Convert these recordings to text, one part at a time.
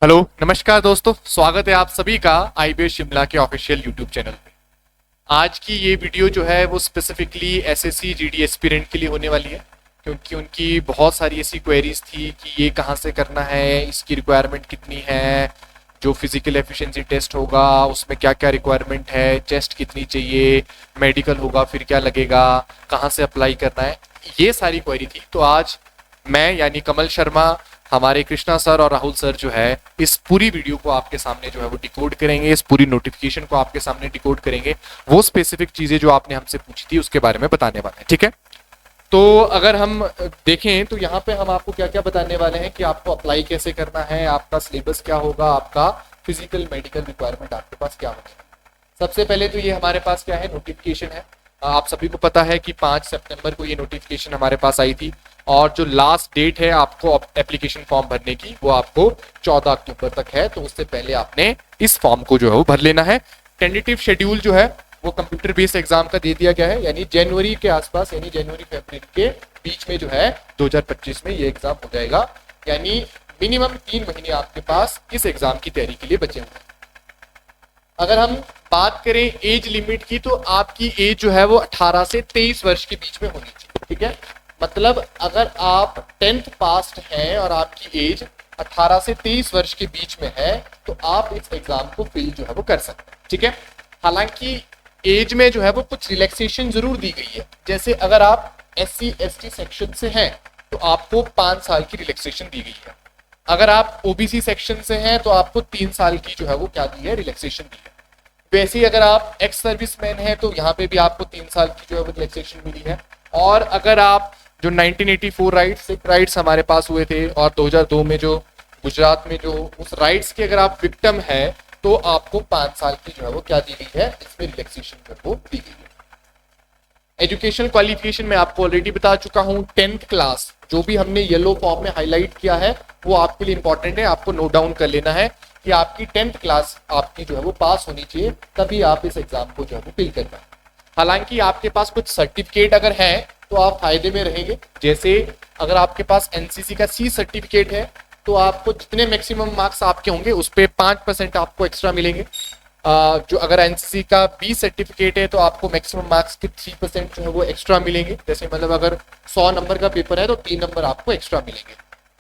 Hello नमस्कार दोस्तों, स्वागत है आप सभी का आईबीएस शिमला के ऑफिशियल यूट्यूब चैनल पे। आज की ये वीडियो जो है वो स्पेसिफिकली एसएससी जीडी एस्पिरेंट के लिए होने वाली है, क्योंकि उनकी बहुत सारी ऐसी क्वेरीज थी कि ये कहाँ से करना है, इसकी रिक्वायरमेंट कितनी है, जो फिजिकल एफिशिएंसी टेस्ट होगा उसमें क्या क्या रिक्वायरमेंट है, चेस्ट कितनी चाहिए, मेडिकल होगा फिर क्या लगेगा, कहाँ से अप्लाई करना है, ये सारी क्वेरी थी। तो आज मैं यानी कमल शर्मा, हमारे कृष्णा सर और राहुल सर जो है इस पूरी वीडियो को आपके सामने जो है वो डिकोड करेंगे, इस पूरी नोटिफिकेशन को आपके सामने डिकोड करेंगे, वो स्पेसिफिक चीजें जो आपने हमसे पूछी थी उसके बारे में बताने वाले हैं। ठीक है, तो अगर हम देखें तो यहाँ पे हम आपको क्या क्या बताने वाले हैं कि आपको अप्लाई कैसे करना है, आपका सिलेबस क्या होगा, आपका फिजिकल मेडिकल रिक्वायरमेंट आपके पास क्या होगा। सबसे पहले तो ये हमारे पास क्या है, नोटिफिकेशन है। आप सभी को पता है कि 5 सितंबर को ये नोटिफिकेशन हमारे पास आई थी और जो लास्ट डेट है आपको एप्लीकेशन फॉर्म भरने की वो आपको 14 अक्टूबर तक है, तो उससे पहले आपने इस फॉर्म को जो है वो भर लेना है। टेंटेटिव शेड्यूल जो है वो कंप्यूटर बेस्ड एग्जाम का दे दिया गया है, यानी जनवरी के आसपास, यानी जनवरी फरवरी के बीच में जो है 2025 में ये एग्जाम हो जाएगा, यानी मिनिमम 3 महीने आपके पास इस एग्जाम की तैयारी के लिए बचे हुए हैं। अगर हम बात करें एज लिमिट की, तो आपकी एज जो है वो 18 से 23 वर्ष के बीच में होनी चाहिए। ठीक है, मतलब अगर आप 10th पास्ट हैं और आपकी एज 18 से 23 वर्ष के बीच में है तो आप इस एग्जाम को फिल जो है वो कर सकते हैं। ठीक है, हालांकि एज में जो है वो कुछ रिलैक्सेशन जरूर दी गई है, जैसे अगर आप SC ST सेक्शन से हैं तो आपको 5 साल की रिलैक्सेशन दी गई है। अगर आप OBC सेक्शन से हैं तो आपको 3 साल की जो है वो क्या दी है, रिलैक्सेशन दी है। वैसे ही अगर आप एक्स सर्विसमैन हैं तो यहाँ पे भी आपको 3 साल की जो है वो रिलैक्सेशन मिली है। और अगर आप जो 1984 राइट्स, सिख राइट्स हमारे पास हुए थे और 2002 में जो गुजरात में जो उस राइट्स के अगर आप विक्टिम है तो आपको 5 साल की जो है वो क्या दी गई है, इसमें रिलैक्सेशन जो है वो दी गई है। एजुकेशन क्वालिफिकेशन में आपको ऑलरेडी बता चुका हूँ, 10th क्लास जो भी हमने येलो फॉर्म में हाईलाइट किया है वो आपके लिए इंपॉर्टेंट है, आपको नोट डाउन कर लेना है कि आपकी 10th क्लास आपकी जो है वो पास होनी चाहिए, तभी आप इस एग्जाम को जो है वो फिल कर पाए। हालांकि आपके पास कुछ सर्टिफिकेट अगर है तो आप फायदे में रहेंगे, जैसे अगर आपके पास एनसीसी का C सर्टिफिकेट है तो आपको जितने मैक्सिमम मार्क्स आपके होंगे उस पर 5% आपको एक्स्ट्रा मिलेंगे। जो अगर एनसीसी का B सर्टिफिकेट है तो आपको मैक्सिमम मार्क्स के 3% जो है वो एक्स्ट्रा मिलेंगे, जैसे मतलब अगर 100 नंबर का पेपर है तो 3 नंबर आपको एक्स्ट्रा मिलेंगे।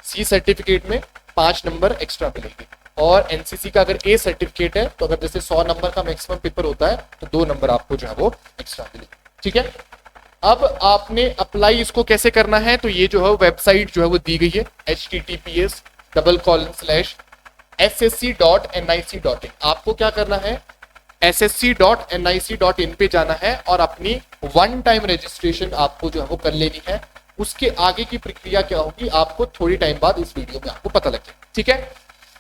C सर्टिफिकेट में 5 नंबर एक्स्ट्रा मिलेंगे। और एनसीसी का अगर A सर्टिफिकेट है तो अगर जैसे 100 नंबर का मैक्सिमम पेपर होता है तो 2 नंबर आपको जो है वो एक्स्ट्रा मिलेंगे। ठीक है, अब आपने अप्लाई इसको कैसे करना है, तो ये जो है वेबसाइट जो है वो दी गई है https://ssc.nic.in। आपको क्या करना है, ssc.nic.in पे जाना है और अपनी 1 टाइम रजिस्ट्रेशन आपको जो है वो कर लेनी है। उसके आगे की प्रक्रिया क्या होगी आपको थोड़ी टाइम बाद इस वीडियो में आपको पता लग जाएगा। ठीक है,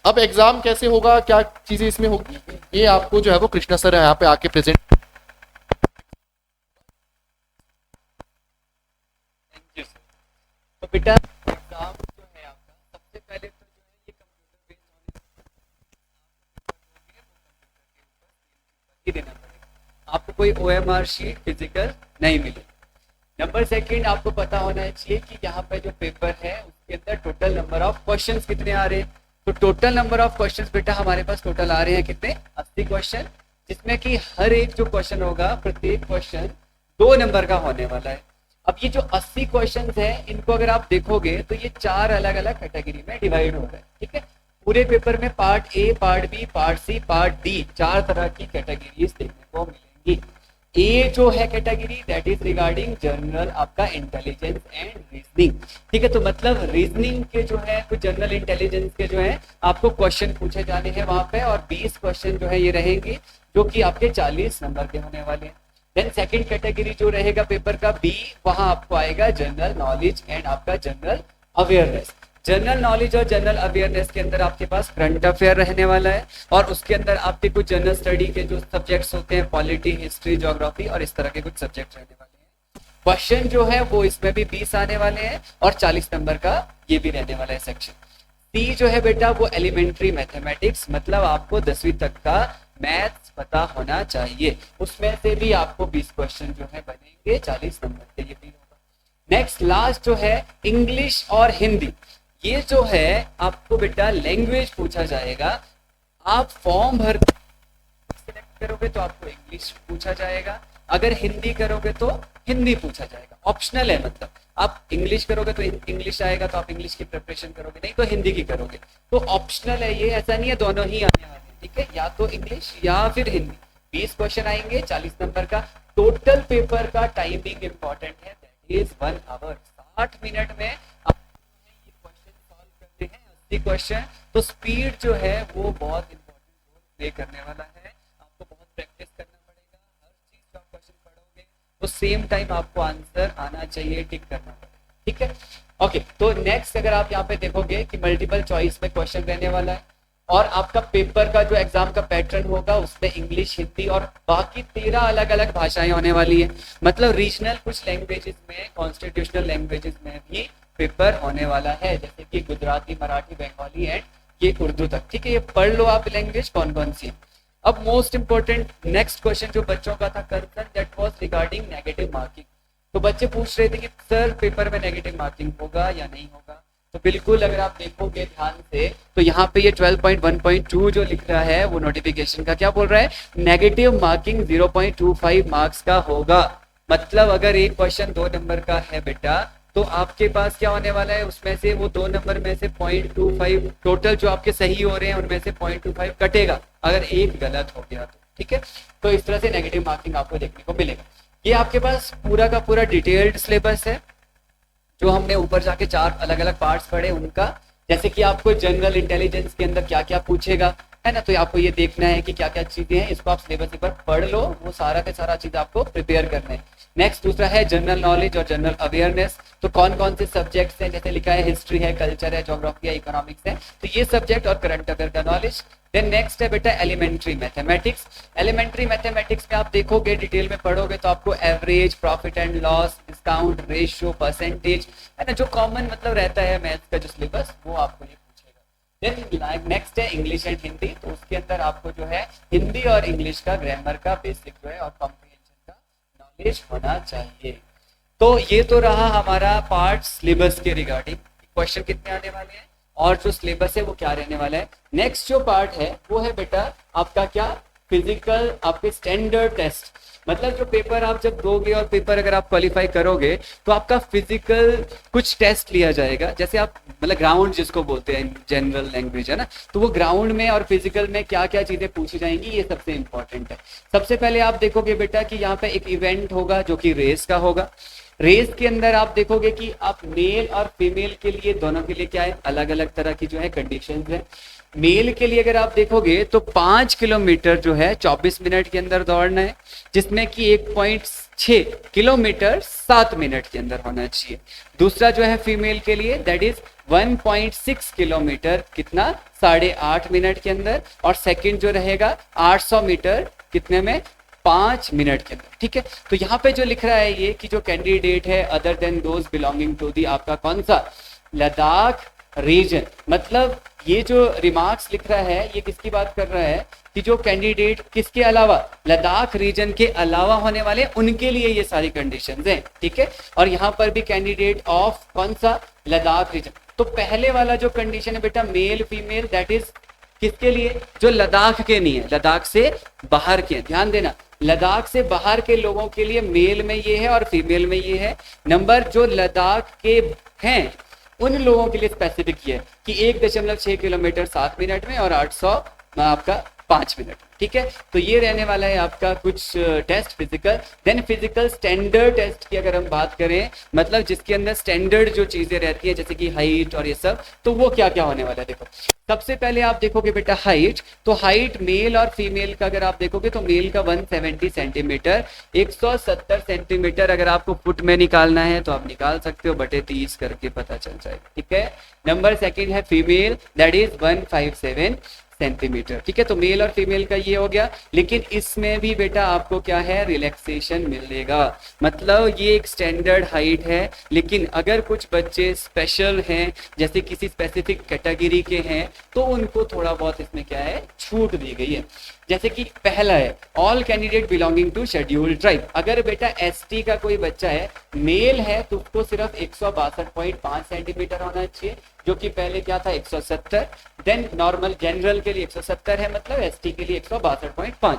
अब एग्जाम कैसे होगा, क्या चीजें इसमें होगी, ये आपको जो है वो कृष्णा सर यहाँ पे आके प्रेजेंट। तो बेटा एग्जाम जो है आपका सबसे पहले तो जो है ये कंप्यूटर बेस्ड होने ही देना पड़ेगा, आपको कोई OMR शीट फिजिकल नहीं मिलेगी। नंबर सेकंड, आपको पता होना चाहिए कि यहाँ पे जो पेपर है उसके अंदर टोटल नंबर ऑफ क्वेश्चंस कितने आ रहे हैं। तो टोटल नंबर ऑफ क्वेश्चंस बेटा हमारे पास टोटल आ रहे हैं कितने, 80 क्वेश्चन, जिसमें कि हर एक जो क्वेश्चन होगा प्रत्येक क्वेश्चन 2 नंबर का होने वाला है। अब ये जो 80 क्वेश्चंस हैं इनको अगर आप देखोगे तो ये 4 अलग अलग कैटेगरी में डिवाइड हो रहा है। ठीक है, पूरे पेपर में part A, part B, part C, part D 4 तरह की कैटेगरीज देखने को मिलेंगी। ए जो है category that is regarding general आपका इंटेलिजेंस एंड रीजनिंग। ठीक है, तो मतलब रीजनिंग के जो है कुछ जनरल इंटेलिजेंस के जो है आपको क्वेश्चन पूछे जाने हैं वहां पे, और 20 क्वेश्चन जो है ये रहेंगे जो कि आपके 40 नंबर के होने वाले हैं। देन सेकंड कैटेगरी जो रहेगा पेपर का B, वहां आपको आएगा जनरल नॉलेज एंड आपका जनरल अवेयरनेस। जनरल नॉलेज और जनरल अवेयरनेस के अंदर आपके पास करंट अफेयर रहने वाला है, और उसके अंदर आपके कुछ जनरल स्टडी के जो सब्जेक्ट्स होते हैं पॉलिटी, हिस्ट्री, ज्योग्राफी और इस तरह के कुछ सब्जेक्ट रहने वाले हैं। क्वेश्चन जो है वो इसमें भी 20 आने वाले हैं और 40 नंबर का ये भी रहने वाला है सेक्शन। सी जो है बेटा वो एलिमेंट्री मैथमेटिक्स, मतलब आपको 10वीं तक का मैथ्स पता होना चाहिए, उसमें से भी आपको 20 क्वेश्चन जो है बनेंगे 40 नंबर के, ये भी होगा। नेक्स्ट लास्ट जो है इंग्लिश और हिंदी, ये जो है आपको बेटा लैंग्वेज पूछा जाएगा। आप फॉर्म भर सिलेक्ट करोगे तो आपको इंग्लिश पूछा जाएगा, अगर हिंदी करोगे तो हिंदी पूछा जाएगा। ऑप्शनल है, मतलब आप इंग्लिश करोगे तो इंग्लिश आएगा तो आप इंग्लिश की प्रिपरेशन करोगे, नहीं तो हिंदी की करोगे। तो ऑप्शनल है ये, ऐसा नहीं है दोनों ही आने वाले हैं, ठीक है, या तो इंग्लिश या फिर हिंदी। 20 क्वेश्चन आएंगे 40 नंबर का। टोटल पेपर का टाइमिंग इंपॉर्टेंट है, दैट इज 1 आवर। 60 मिनट में आप ये क्वेश्चन सॉल्व करते हैं 80 क्वेश्चन। तो स्पीड जो है वो बहुत इंपॉर्टेंट रोल प्ले करने वाला है। आपको बहुत प्रैक्टिस करना पड़ेगा, हर चीज जो आप क्वेश्चन पढ़ोगे तो सेम टाइम आपको आंसर आना चाहिए, टिक करना पड़ेगा, ठीक है। ओके, तो नेक्स्ट अगर आप यहाँ पे देखोगे कि मल्टीपल चॉइस में क्वेश्चन रहने वाला है और आपका पेपर का जो एग्जाम का पैटर्न होगा उसमें इंग्लिश, हिंदी और बाकी 13 अलग अलग भाषाएं होने वाली है। मतलब रीजनल कुछ लैंग्वेजेस में, कॉन्स्टिट्यूशनल लैंग्वेजेस में भी पेपर होने वाला है, जैसे कि गुजराती, मराठी, बंगाली एंड ये उर्दू तक, ठीक है। ये पढ़ लो आप लैंग्वेज कौन कौन सी। अब मोस्ट इंपोर्टेंट नेक्स्ट क्वेश्चन जो बच्चों का था concern, that was regarding negative marking. तो बच्चे पूछ रहे थे कि सर पेपर में नेगेटिव मार्किंग होगा या नहीं होगा। तो बिल्कुल अगर आप देखोगे ध्यान से तो यहाँ पे ये 12.1.2 जो लिख रहा है वो नोटिफिकेशन का क्या बोल रहा है, नेगेटिव मार्किंग 0.25 मार्क्स का होगा। मतलब अगर एक क्वेश्चन 2 नंबर का है बेटा तो आपके पास क्या होने वाला है, उसमें से वो 2 नंबर में से 0.25 टोटल जो आपके सही हो रहे हैं उनमें से 0.25 कटेगा अगर एक गलत हो गया तो, ठीक है। तो इस तरह से नेगेटिव मार्किंग आपको देखने को मिलेगा। ये आपके पास पूरा का पूरा डिटेल्ड सिलेबस है जो हमने ऊपर जाके 4 अलग अलग पार्ट्स पढ़े उनका। जैसे कि आपको जनरल इंटेलिजेंस के अंदर क्या क्या पूछेगा, है ना, तो आपको ये देखना है कि क्या क्या चीजें हैं, इसको आप सिलेबस एक बार पढ़ लो, वो सारा का सारा चीज आपको प्रिपेयर करना है। नेक्स्ट दूसरा है जनरल नॉलेज और जनरल अवेयरनेस। तो कौन कौन से सब्जेक्ट्स हैं, जैसे लिखा है हिस्ट्री है, कल्चर है, ज्योग्राफी है, इकोनॉमिक्स है, तो ये सब्जेक्ट और करंट अफेयर का नॉलेज। देन नेक्स्ट है बेटा एलिमेंट्री मैथमेटिक्स। एलिमेंट्री मैथमेटिक्स में आप देखोगे डिटेल में पढ़ोगे तो आपको average, profit and loss, discount ratio, percentage, है ना, जो कॉमन मतलब रहता है मैथ्स का जो सिलेबस वो आपको ये पूछेगा। देन नेक्स्ट है इंग्लिश एंड हिंदी। तो उसके अंदर आपको जो है हिंदी और इंग्लिश का ग्रामर का बेसिक जो है और कॉम्प्रिहेंशन का नॉलेज होना चाहिए। तो ये तो रहा हमारा पार्ट सिलेबस के रिगार्डिंग, क्वेश्चन कितने आने वाले हैं और जो सिलेबस है वो क्या रहने वाला है। नेक्स्ट जो पार्ट है वो है बेटा आपका क्या, फिजिकल, आपके स्टैंडर्ड टेस्ट। मतलब जो पेपर आप जब दोगे और पेपर अगर आप क्वालिफाई करोगे तो आपका फिजिकल कुछ टेस्ट लिया जाएगा। जैसे आप मतलब ग्राउंड जिसको बोलते हैं जनरल लैंग्वेज, है ना, तो वो ग्राउंड में और फिजिकल में क्या क्या चीजें पूछी जाएंगी ये सबसे इंपॉर्टेंट है। सबसे पहले आप देखोगे बेटा कि यहाँ पे एक इवेंट होगा जो कि रेस का होगा। रेस के अंदर आप देखोगे कि आप मेल और फीमेल के लिए दोनों के लिए क्या है, अलग अलग तरह की जो है कंडीशंस है। मेल के लिए अगर आप देखोगे तो 5 किलोमीटर जो है 24 मिनट के अंदर दौड़ना है, जिसमें कि 1.6 किलोमीटर 7 मिनट के अंदर होना चाहिए। दूसरा जो है फीमेल के लिए दैट इज 1.6 किलोमीटर कितना, 8.5 मिनट के अंदर। और सेकंड जो रहेगा 800 मीटर कितने में, 5 मिनट के अंदर, ठीक है। तो यहाँ पे जो लिख रहा है ये कि जो कैंडिडेट है other than those belonging to the आपका कौन सा, लद्दाख रीजन। मतलब ये जो रिमार्क्स लिख रहा है ये किसकी बात कर रहा है कि जो कैंडिडेट किसके अलावा, लद्दाख रीजन के अलावा होने वाले उनके लिए ये सारी कंडीशंस हैं, ठीक है। और यहाँ पर भी कैंडिडेट ऑफ कौन सा, लद्दाख रीजन। तो पहले वाला जो कंडीशन है बेटा मेल फीमेल दैट इज किसके लिए, जो लद्दाख के नहीं है, लद्दाख से बाहर के। ध्यान देना, लद्दाख से बाहर के लोगों के लिए मेल में ये है और फीमेल में ये है। नंबर जो लद्दाख के हैं उन लोगों के लिए स्पेसिफिक ये है कि 1.6 किलोमीटर 7 मिनट में और 800 आपका 5 मिनट, ठीक है। तो ये रहने वाला है आपका कुछ test physical. Then physical standard test की अगर हम बात करें, मतलब जिसके अंदर स्टैंडर्ड जो चीजें रहती है जैसे कि हाइट और ये सब, तो वो क्या क्या होने वाला है। देखो सबसे पहले आप देखोगे बेटा हाइट। तो हाइट मेल और फीमेल का अगर आप देखोगे तो मेल का 170 सेंटीमीटर, 170 सेंटीमीटर अगर आपको फुट में निकालना है तो आप निकाल सकते हो, बटे 30 करके पता चल जाएगा, ठीक है। नंबर सेकंड है फीमेल दैट इज 157 सेंटीमीटर, ठीक है। तो मेल और फीमेल का ये हो गया। लेकिन इसमें भी बेटा आपको क्या है, रिलैक्सेशन मिलेगा। मतलब ये एक स्टैंडर्ड हाइट है, लेकिन अगर कुछ बच्चे स्पेशल हैं जैसे किसी स्पेसिफिक कैटेगरी के हैं तो उनको थोड़ा बहुत इसमें क्या है छूट दी गई है। जैसे कि पहला है all candidate belonging to scheduled tribe. अगर बेटा एसटी का कोई बच्चा है, मेल है, तो उसको सिर्फ 162.5 सेंटीमीटर होना चाहिए, जो कि पहले क्या था 170। देन नॉर्मल जनरल के लिए 170 है, मतलब एसटी के लिए 162.5,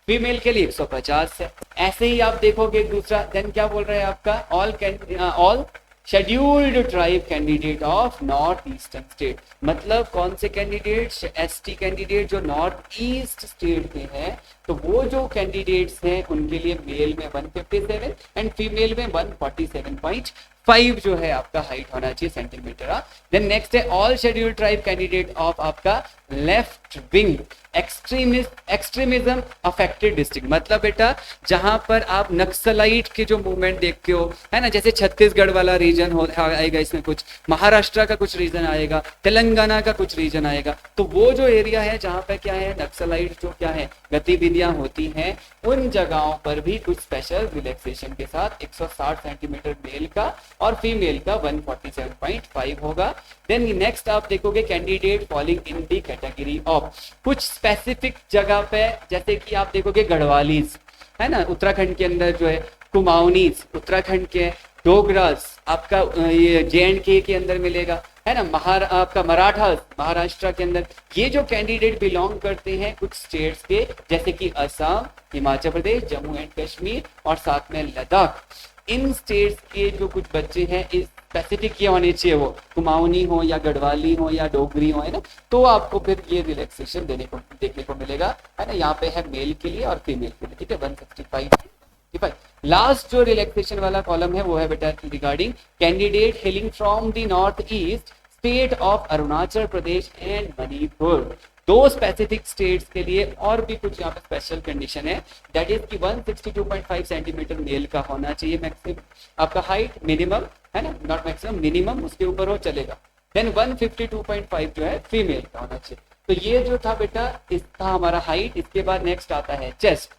फीमेल के लिए 150 है। ऐसे ही आप देखोगे दूसरा, देन क्या बोल रहे हैं आपका all scheduled tribe candidate of north eastern state, मतलब कौन से कैंडिडेट, एसटी कैंडिडेट जो नॉर्थ ईस्ट स्टेट के हैं, तो वो जो कैंडिडेट्स हैं उनके लिए मेल में 157 एंड फीमेल में 147.5 जो है आपका हाइट होना चाहिए सेंटीमीटर। देन नेक्स्ट है all scheduled tribe candidate of आपका left wing extremism affected district, मतलब बेटा जहां पर आप नक्सलाइट के जो मूवमेंट देखते हो, है ना, जैसे छत्तीसगढ़ वाला रीजन आएगा, इसमें कुछ महाराष्ट्र का कुछ रीजन आएगा, तेलंगाना का कुछ रीजन आएगा, तो वो जो एरिया है जहां पे क्या है नक्सलाइट जो क्या है गतिविधियां होती हैं, उन जगहों पर भी कुछ स्पेशल रिलैक्सेशन के साथ 160 सेंटीमीटर मेल का और फीमेल का 147.5 होगा। देन नेक्स्ट आप देखोगे candidate falling in the category of, कुछ स्पेसिफिक जगह पे, जैसे कि आप देखोगे गढ़वालीज, है ना, उत्तराखंड के अंदर जो है, कुमाऊनीज उत्तराखंड के, डोगरास आपका ये JNK के अंदर मिलेगा, है ना, आपका मराठास महाराष्ट्र के अंदर। ये जो कैंडिडेट बिलोंग करते हैं कुछ स्टेट्स के, जैसे कि असम, हिमाचल प्रदेश, जम्मू एंड कश्मीर और साथ में लद्दाख, इन स्टेट्स के जो कुछ बच्चे हैं, इस स्पेसिफिक ये होने चाहिए, वो कुमाऊनी हो या गढ़वाली हो या डोगरी हो, है ना, तो आपको फिर ये रिलैक्सेशन देखने को मिलेगा, है ना। यहाँ पे है मेल के लिए और फीमेल के लिए, ठीक है, 165। लास्ट जो रिलैक्सेशन वाला कॉलम है वो है बेटा regarding candidate hailing from the north east state of Arunachal Pradesh and Manipur. दो स्पेसिफिक स्टेट्स के लिए और भी कुछ यहाँ पे स्पेशल कंडीशन है, दैट इज कि 162.5 सेंटीमीटर मेल का होना चाहिए मैक्सिमम आपका हाइट, मिनिमम, है ना, नॉट मैक्सिमम, मिनिमम, उसके ऊपर हो चलेगा। देन 152.5 जो है फीमेल का होना चाहिए। तो ये जो था बेटा इस था हमारा हाइट। इसके बाद नेक्स्ट आता है चेस्ट।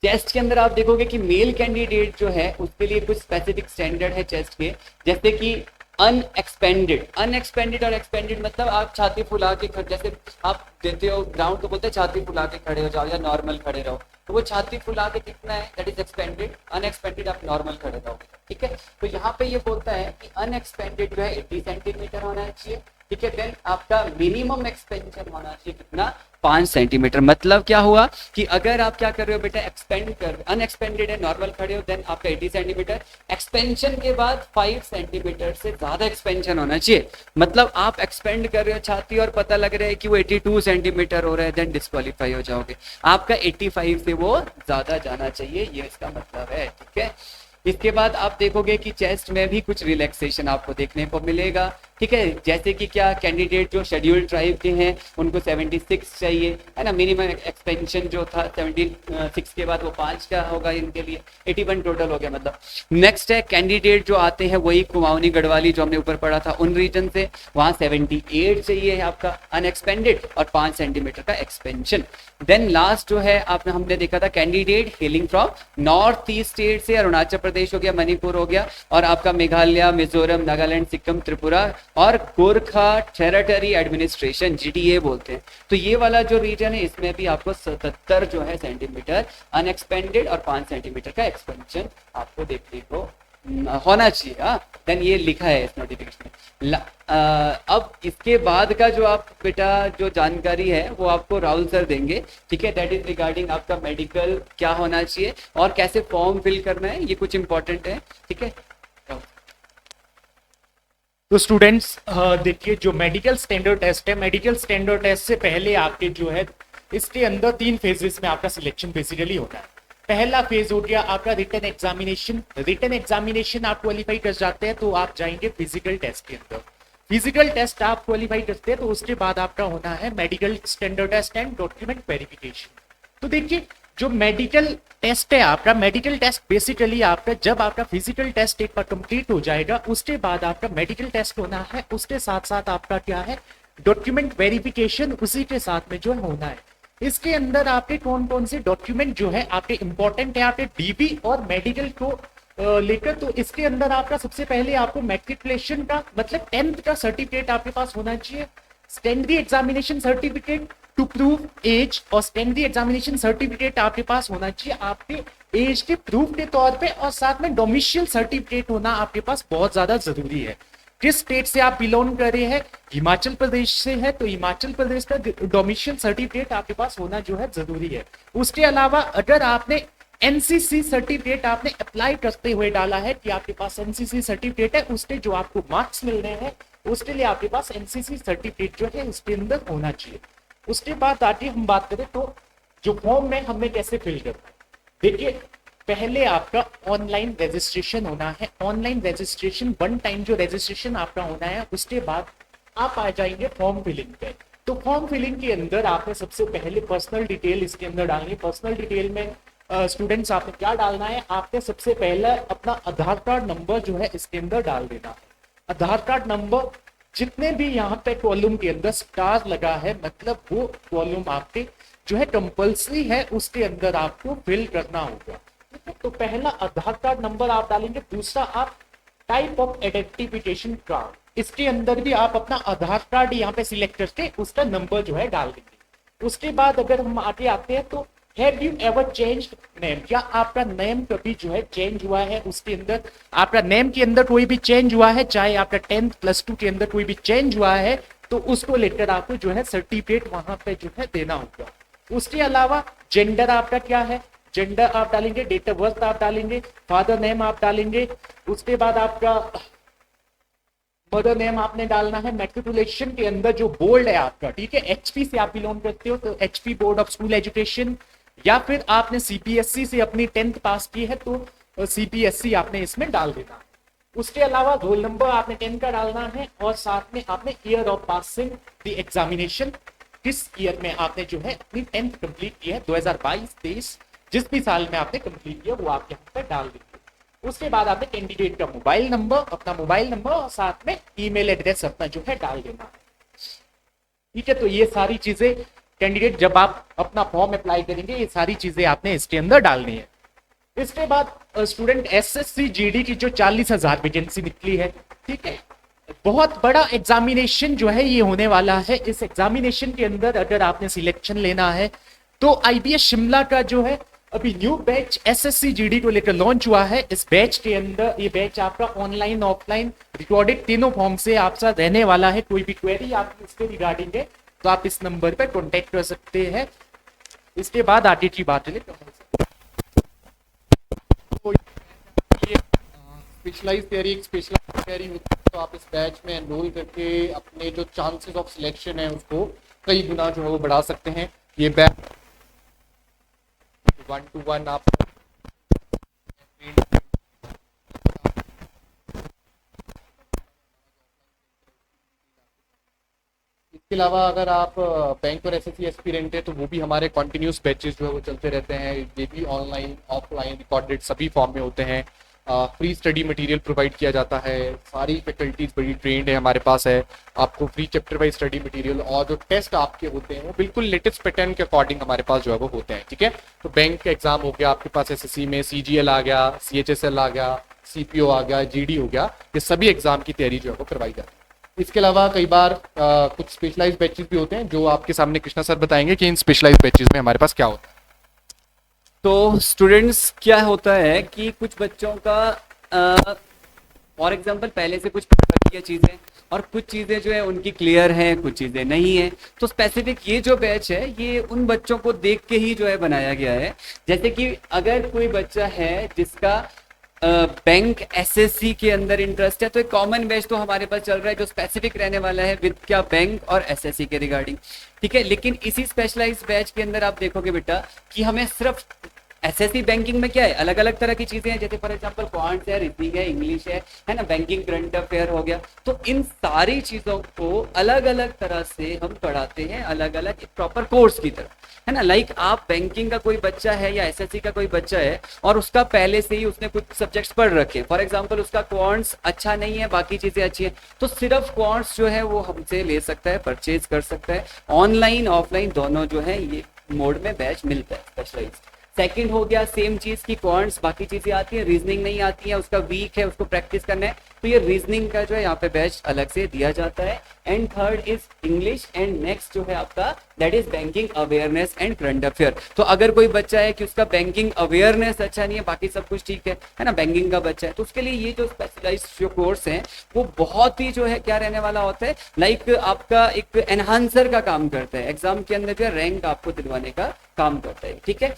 चेस्ट के अंदर आप देखोगे कि मेल कैंडिडेट जो है उसके लिए कुछ स्पेसिफिक स्टैंडर्ड है चेस्ट के, जैसे कि अनएक्सपेंडेड और एक्सपेंडेड, मतलब आप छाती फुला के जैसे आप देते हो ग्राउंड तो बोलते हैं छाती फुला के खड़े हो जाओ या नॉर्मल खड़े रहो, तो वो छाती फुला के कितना है दैट इज एक्सपेंडेड, अनएक्सपेंडेड आप नॉर्मल खड़े रहोगे, ठीक है। तो यहाँ पे ये बोलता है कि अनएक्सपेंडेड जो है 80 सेंटीमीटर होना चाहिए, ठीक है। देन आपका मिनिमम एक्सपेंशन होना चाहिए कितना, 5 सेंटीमीटर। मतलब क्या हुआ कि अगर आप क्या कर रहे हो बेटा एक्सपेंड कर, अनएक्सपेंडेड है नॉर्मल खड़े हो, देन आपका 80 सेंटीमीटर, एक्सपेंशन के बाद 5 सेंटीमीटर से ज्यादा एक्सपेंशन होना चाहिए। मतलब आप एक्सपेंड कर रहे हो छाती और पता लग रहा है कि वो 82 सेंटीमीटर हो रहा है, देन डिस्क्वालीफाई हो जाओगे। आपका 85 से वो ज्यादा जाना चाहिए, ये इसका मतलब है, ठीक है। इसके बाद आप देखोगे कि चेस्ट में भी कुछ रिलैक्सेशन आपको देखने को मिलेगा, ठीक है। जैसे कि क्या कैंडिडेट जो शेड्यूल्ड ट्राइब के हैं उनको 76 चाहिए, है ना, मिनिमम एक्सपेंशन जो था 76 के बाद वो 5 का होगा इनके लिए, 81 टोटल हो गया मतलब। नेक्स्ट है कैंडिडेट जो आते हैं वही कुमाऊनी गढ़वाली जो हमने ऊपर पढ़ा था उन रीजन से, वहाँ 78 चाहिए है आपका अनएक्सपेंडेड और 5 सेंटीमीटर का एक्सपेंशन। देन लास्ट जो है आपने हमने देखा था candidate hailing from north east state से, अरुणाचल प्रदेश हो गया, मणिपुर हो गया और आपका मेघालय, मिजोरम, नागालैंड, सिक्किम, त्रिपुरा और गोरखा टेरिटरी एडमिनिस्ट्रेशन GTA बोलते हैं। तो ये वाला जो रीजन है इसमें भी आपको 77 जो है सेंटीमीटर अनएक्सपेंडेड और 5 सेंटीमीटर का एक्सपेंशन आपको देखने को होना चाहिए। देन ये लिखा है इस नोटिफिकेशन में। अब इसके बाद का जो आप बेटा जो जानकारी है वो आपको राहुल सर देंगे, ठीक है। दैट इज रिगार्डिंग आपका मेडिकल क्या होना चाहिए और कैसे फॉर्म फिल करना है, ये कुछ इंपॉर्टेंट है, ठीक है। तो स्टूडेंट्स देखिए जो मेडिकल स्टैंडर्ड टेस्ट है, मेडिकल स्टैंडर्ड टेस्ट से पहले आपके जो है इसके अंदर 3 फेजेस में आपका सिलेक्शन बेसिकली होता है। पहला फेज हो गया आपका रिटन एग्जामिनेशन। रिटन एग्जामिनेशन आप क्वालिफाई कर जाते हैं तो आप जाएंगे फिजिकल टेस्ट के अंदर। फिजिकल टेस्ट आप क्वालिफाई करते हैं तो उसके बाद आपका होना है medical standard test and document verification. तो देखिए जो मेडिकल टेस्ट है आपका, मेडिकल टेस्ट बेसिकली आपका जब आपका फिजिकल टेस्ट एक बार कंप्लीट हो जाएगा उसके बाद आपका मेडिकल टेस्ट होना है, उसके साथ साथ आपका क्या है डॉक्यूमेंट वेरिफिकेशन उसी के साथ में जो होना है। इसके अंदर आपके कौन कौन से डॉक्यूमेंट जो है आपके इंपॉर्टेंट है आपके DB और मेडिकल को लेकर। तो इसके अंदर आपका सबसे पहले आपको मैट्रिकुलेशन का मतलब 10th का सर्टिफिकेट आपके पास होना चाहिए, secondary examination certificate to prove age और सेकेंडरी एग्जामिनेशन सर्टिफिकेट आपके पास होना चाहिए आपके एज के प्रूफ के तौर पे, और साथ में डोमिशियल सर्टिफिकेट होना आपके पास बहुत ज्यादा जरूरी है। किस स्टेट से आप बिलोंग कर रहे हैं, हिमाचल प्रदेश से है तो हिमाचल प्रदेश का डोमिशियल सर्टिफिकेट आपके पास होना जो है जरूरी है। उसके अलावा अगर आपने एनसीसी सर्टिफिकेट आपने अप्लाई करते हुए डाला है कि आपके पास एनसीसी सर्टिफिकेट है, उसके जो आपको मार्क्स मिल रहे हैं उसके लिए आपके पास एनसीसी सर्टिफिकेट जो है उसके अंदर होना चाहिए। उसके बाद आगे हम बात करें तो जो फॉर्म में हमें कैसे फिल करना है, देखिए पहले आपका ऑनलाइन रजिस्ट्रेशन होना है। ऑनलाइन रजिस्ट्रेशन वन टाइम जो रजिस्ट्रेशन आपका होना है, उसके बाद आप आ जाएंगे फॉर्म फिलिंग पे। तो फॉर्म फिलिंग के अंदर आपने सबसे पहले पर्सनल डिटेल इसके अंदर डालनी है। पर्सनल डिटेल में स्टूडेंट्स आपने क्या डालना है, आपने सबसे पहले अपना आधार कार्ड नंबर जो है इसके अंदर डाल देना है। आधार कार्ड नंबर जितने भी यहाँ पे कॉलम के अंदर स्टार लगा है, मतलब वो कॉलम आपके जो है कंपल्सरी है, उसके अंदर आपको फिल करना होगा। तो पहला आधार कार्ड नंबर आप डालेंगे। दूसरा आप टाइप ऑफ आइडेंटिफिकेशन कार्ड, इसके अंदर भी आप अपना आधार कार्ड यहाँ पे सिलेक्ट करके उसका नंबर जो है डाल देंगे। उसके बाद अगर हम आगे आते हैं तो have you ever changed name, क्या आपका नेम कभी जो है चेंज हुआ है, उसके अंदर आपका नेम के अंदर कोई भी चेंज हुआ है, चाहे आपका 10th +2 के अंदर कोई भी चेंज हुआ है, तो उसको लेकर आपको जो है सर्टिफिकेट वहां पे जो है देना होगा। उसके अलावा जेंडर आपका क्या है, जेंडर आप डालेंगे, डेट ऑफ बर्थ आप डालेंगे, फादर नेम आप डालेंगे। उसके बाद आपका मदर नेम आपने डालना है। मैट्रिकुलेशन के अंदर जो बोर्ड है आपका, ठीक है, एचपी से आप बिलोंग करते हो तो HP board of school education, या फिर आपने सीपीएससी से अपनी 10th पास की है तो सीपीएससी आपने इसमें डाल देना। उसके अलावा रोल नंबर आपने 10 का डालना है, और साथ में आपने year of passing the examination, किस ईयर में आपने जो है अपनी 10th कंप्लीट की है, 2022-23 जिस भी साल में आपने कंप्लीट किया वो आप यहाँ पर डाल देंगे। उसके बाद आपने कैंडिडेट का मोबाइल नंबर, अपना मोबाइल नंबर और साथ में ईमेल एड्रेस अपना जो है डाल देना। ठीक है, तो ये सारी चीजें कैंडिडेट जब आप अपना फॉर्म अप्लाई करेंगे ये सारी चीजें आपने इसके अंदर डालनी है। इसके बाद स्टूडेंट एसएससी जीडी की जो 40,000 वैकेंसी निकली है, ठीक है, बहुत बड़ा एग्जामिनेशन जो है ये होने वाला है। इस एग्जामिनेशन के अंदर अगर आपने सिलेक्शन लेना है तो आईबीएस शिमला का जो है अभी न्यू बैच एसएससी जीडी को लेकर लॉन्च हुआ है। इस बैच के अंदर ये बैच आपका ऑनलाइन ऑफलाइन रिकॉर्डेड तीनों फॉर्म से आप साथ रहने वाला है। कोई भी क्वेरी आप इसके रिगार्डिंग है तो आप इस नंबर पर कॉन्टेक्ट कर सकते हैं। इसके बाद आगे की बात है स्पेशलाइज्ड तैयारी, एक स्पेशलाइज्ड तैयारी होती है, तो आप इस बैच में एनरोल करके अपने जो चांसेस ऑफ सिलेक्शन है उसको कई गुना जो है वो बढ़ा सकते हैं। ये बैच 1-to-1 आप इसके अलावा अगर आप बैंक और एसएससी एस्पिरेंट है तो वो भी हमारे कंटिन्यूस बैचेस जो है वो चलते रहते हैं। ये भी ऑनलाइन ऑफलाइन रिकॉर्डेड सभी फॉर्म में होते हैं। फ्री स्टडी मटेरियल प्रोवाइड किया जाता है, सारी फैकल्टीज बड़ी ट्रेंड है हमारे पास है। आपको free chapter wise study material और जो टेस्ट आपके होते हैं वो बिल्कुल लेटेस्ट पैटर्न के अकॉर्डिंग हमारे पास जो है वो होते हैं। ठीक है, तो बैंक का एग्जाम हो गया आपके पास, एसएससी में सीजीएल आ गया, सीएचएसएल आ गया, सीपीओ आ गया, जीडी हो गया, ये सभी एग्जाम की तैयारी जो है वो करवाई जाती है। इसके अलावा कई बार कुछ स्पेशलाइज्ड बैचेस भी होते हैं जो आपके सामने कृष्णा सर बताएंगे कि इन स्पेशलाइज्ड बैचेस में हमारे पास क्या होता है। तो स्टूडेंट्स क्या होता है कि कुछ बच्चों का फॉर एग्जांपल पहले से कुछ पढ़ रखी है चीज़ें और कुछ चीज़ें जो है उनकी क्लियर हैं, कुछ चीज़ें नहीं है। तो स्पेसिफिक ये जो बैच है ये उन बच्चों को देख के ही जो है बनाया गया है। जैसे कि अगर कोई बच्चा है जिसका बैंक एसएससी के अंदर इंटरेस्ट है तो एक कॉमन बैच तो हमारे पास चल रहा है जो स्पेसिफिक रहने वाला है विद क्या बैंक और एसएससी के रिगार्डिंग। ठीक है, लेकिन इसी स्पेशलाइज्ड बैच के अंदर आप देखोगे बेटा कि हमें सिर्फ एसएससी बैंकिंग में क्या है, अलग अलग तरह की चीजें हैं, जैसे फॉर एग्जांपल क्वांट्स है, रीजनिंग है, इंग्लिश है ना, बैंकिंग करंट अफेयर हो गया। तो इन सारी चीजों को अलग अलग तरह से हम पढ़ाते हैं, अलग अलग प्रॉपर कोर्स की तरह, है ना। लाइक आप बैंकिंग का कोई बच्चा है या एसएससी का कोई बच्चा है और उसका पहले से ही उसने कुछ सब्जेक्ट्स पढ़ रखे, फॉर एग्जांपल उसका क्वांट्स अच्छा नहीं है, बाकी चीजें अच्छी हैं, तो सिर्फ क्वांट्स जो है वो हमसे ले सकता है, परचेज कर सकता है। ऑनलाइन ऑफलाइन दोनों जो है ये मोड में बैच मिलता है स्पेशलाइज्ड। सेकंड हो गया सेम चीज की क्वांट्स बाकी चीजें आती है, रीजनिंग नहीं आती है, उसका वीक है, उसको प्रैक्टिस करना है, तो ये रीजनिंग का जो है यहाँ पे बैच अलग से दिया जाता है। And third is English, and next जो है आपका that is banking awareness and current affair. तो अगर कोई बच्चा है कि उसका बैंकिंग अवेयरनेस अच्छा नहीं है, बाकी सब कुछ ठीक है ना, बैंकिंग का बच्चा है, तो उसके लिए ये जो स्पेशलाइज्ड जो कोर्स है वो बहुत ही जो है क्या रहने वाला होता है, लाइक आपका एक एनहांसर का काम करता है, एग्जाम के अंदर जो है रैंक आपको दिलवाने का काम करता है, ठीक है।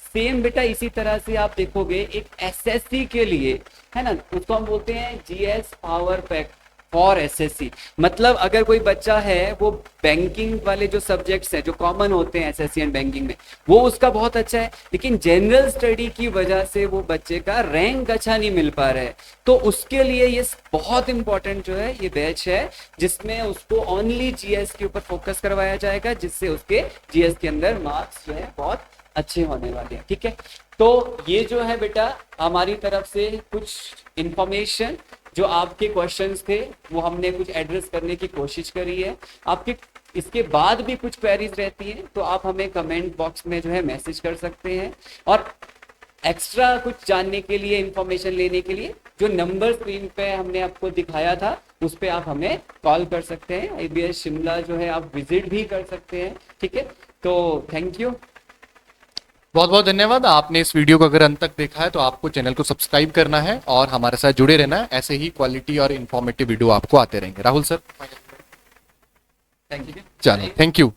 सेम बेटा इसी तरह से आप देखोगे एक एसएससी के लिए, है ना, उसको हम बोलते हैं GS power pack for SSC. मतलब अगर कोई बच्चा है वो बैंकिंग वाले जो सब्जेक्ट्स हैं जो कॉमन होते हैं एसएससी एंड बैंकिंग में, वो उसका बहुत अच्छा है, लेकिन जनरल स्टडी की वजह से वो बच्चे का रैंक अच्छा नहीं मिल पा रहा है, तो उसके लिए ये बहुत इंपॉर्टेंट जो है ये बैच है, जिसमें उसको ओनली जीएस के ऊपर फोकस करवाया जाएगा, जिससे उसके जीएस के अंदर मार्क्स जो है बहुत अच्छे होने वाले हैं, ठीक है। तो ये जो है बेटा हमारी तरफ से कुछ इंफॉर्मेशन जो आपके क्वेश्चंस थे वो हमने कुछ एड्रेस करने की कोशिश करी है। आपके इसके बाद भी कुछ क्वेरीज रहती हैं तो आप हमें कमेंट बॉक्स में जो है मैसेज कर सकते हैं, और एक्स्ट्रा कुछ जानने के लिए, इंफॉर्मेशन लेने के लिए जो नंबर स्क्रीन पे हमने आपको दिखाया था उस पे आप हमें कॉल कर सकते हैं। आईबीएस शिमला जो है आप विजिट भी कर सकते हैं, ठीक है। तो थैंक यू, बहुत बहुत धन्यवाद। आपने इस वीडियो को अगर अंत तक देखा है तो आपको चैनल को सब्सक्राइब करना है और हमारे साथ जुड़े रहना है। ऐसे ही क्वालिटी और इन्फॉर्मेटिव वीडियो आपको आते रहेंगे। राहुल सर, थैंक यू, चलो, थैंक यू।